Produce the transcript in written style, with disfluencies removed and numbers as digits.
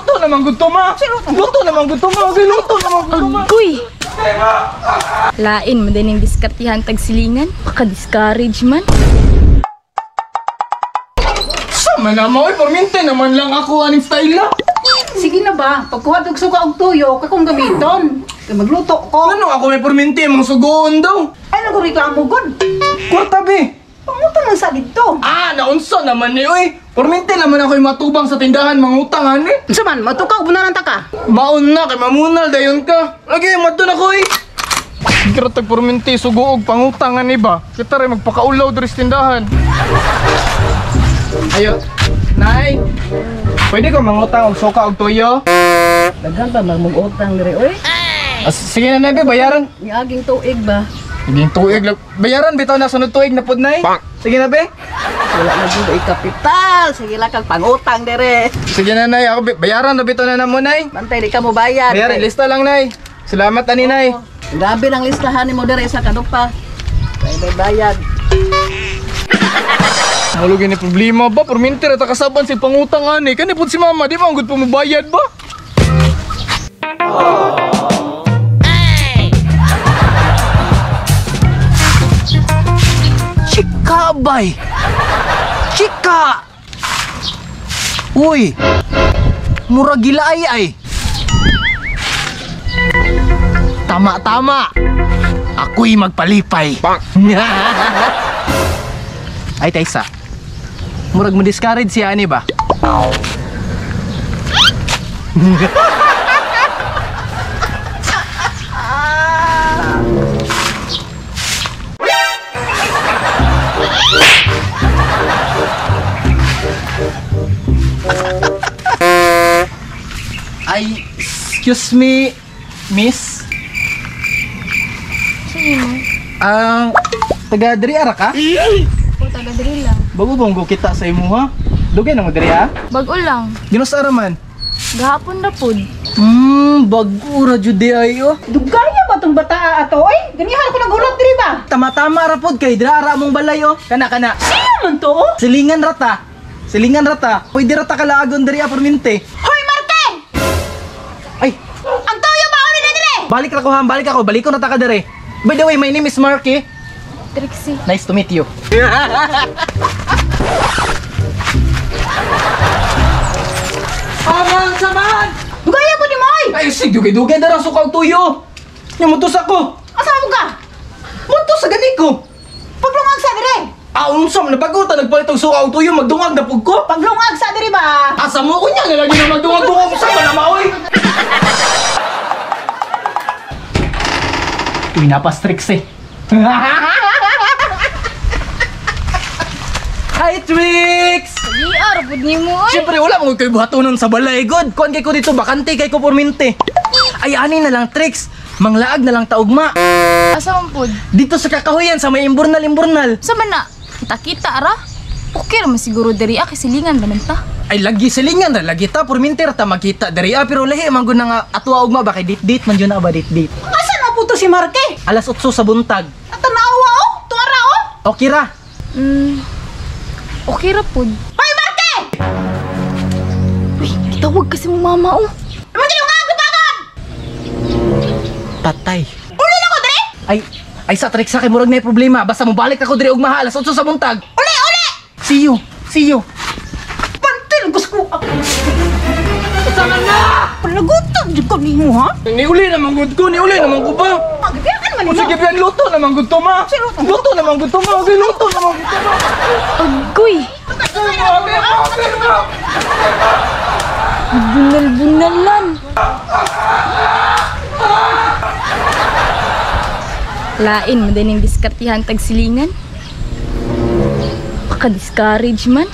Luto naman gusto ma. Luto naman gusto ma. Luto naman gusto ma. Uy! Lain mo din yung diskartihan tagsilingan. Maka-discourage man. Sama na mo. Perminti naman lang ako aning style na. Sige na ba? Pagkuha og suka og tuyo, kakong gamiton. Kaya magluto ko. Ano ako may perminti mga sugoon daw. Ay, nagreklamo god. Kwarta be. Pangutang lang sa dito. Naunsa naman ni oy. Perminti naman ako matubang sa tindahan mangutangan eh. Saman, matukaw mo na lang taka. Maun na kay mamunal dayon ka. Lagi madto na ko eh. Siguro tag perminti sugoog pangutangan ni ba. Kita rin magpakaulaw diri sa tindahan. Ayo. Nay. Pwede ko mangutang og suka og tuyo? Daghan pa mag-utang diri oy. Sige na Nay, bayaran. Ni aging tuig ba? Naging tuig lang. Bayaran bitaw na sunod tuig na pud Nay. Sige na be. Wala na jud ay kapital. Sige lang kag pangutang diri. Sige na Nay, ako bayaran na bitaw na namo Nay. Bantay di ka mo bayad. Bayaran lista lang Nay. Salamat ani Nay. Grabe ng listahan ni mo diri sa kadupa. Kay bayad. Malugin ni problema ba? Perminti rata kasaban si pangutang ani. Kani pud si mama, di ba ang gud pa mo bayad ba? Chika bay. Chika. Uy. Mura gila ay. Tama. Ako'y magpalipay. Ay, Taysa. Murag mo discourage siya ani ba? Ay, excuse me, miss. Sino? Taga diri ara ka? O, taga-diri lang. Bago bang go kita sa imo ha? Dugay na mo diri ha? Bago lang. Ginos ara man. Gahapon na pod. Bago ra jud di ayo. Dugaya ba tong bata ato oy? Ganihan ko nagulat diri ba? Tama-tama ra pod kay dira ara mong balay oh. Kana. Sino man to? Silingan rata. Pwede rata kalaagon diri a perminti. Hoy Marte! Ay, Ang toyo ba uli na dire? balik ako. Baliko na ta ka diri. By the way, my name is Marky. Trixie. Nice to meet you. Saman! Dugaya ko ni Moy! Ay, sig, dugay-dugay darang sukaw tuyo. Nyamutos ako. Asa mo ka? Mutos sa gani ko. Paglungag sa dire! Unsa man nabago ta nagpalit og sukaw tuyo, magdungag na pug ko. Paglungag sa dire ba? Asa mo kunya na lagi na magdungag-dungag sa man maoy. Uy, napas-tricks eh. Hi, Trix! Liar, pod ni mo ay. Siyempre, wala mo kayo buhatonon sa balay, God. Kuhan kay ko dito, bakante kay ko porminte. Ay, ani na lang, Trix. Manglaag na lang taugma. Asa man pod? Dito sa kakahuyan, sa may imburnal. Sa man na? Kita-kita ara? Okay raman siguro diri kay silingan naman ta. Ay, lagi silingan na, lagi ta, porminte ta makita dari. Pero lahi, manggo na nga, atwa ugma ba kay date-date, man yun na ba date-date. Asa na po to si Marque? Alas 8 sa buntag. At tanawa oh! Tuara oh! Okay ra. Okay ra pod. Hoy Marque! Uy, kitawag kasi mo mama oh. Naman ginungag ko bagod! Patay. Uli na ko dire! Ay sa Trix sa kay murag na problema. Basta mo balik ako diri ugma alas 8 sa buntag. Uli! See you. Pantil gusto ko! Sama na! Palagutan dyan ka mo ha? Niuli naman gud ko ba? Magbiyakan man Sige, biyan luto naman gud to ma. Luto naman gud to ma. Agoy! Bunal-bunalan. Lain mo din yung diskartihan tagsilingan. Maka-discourage man.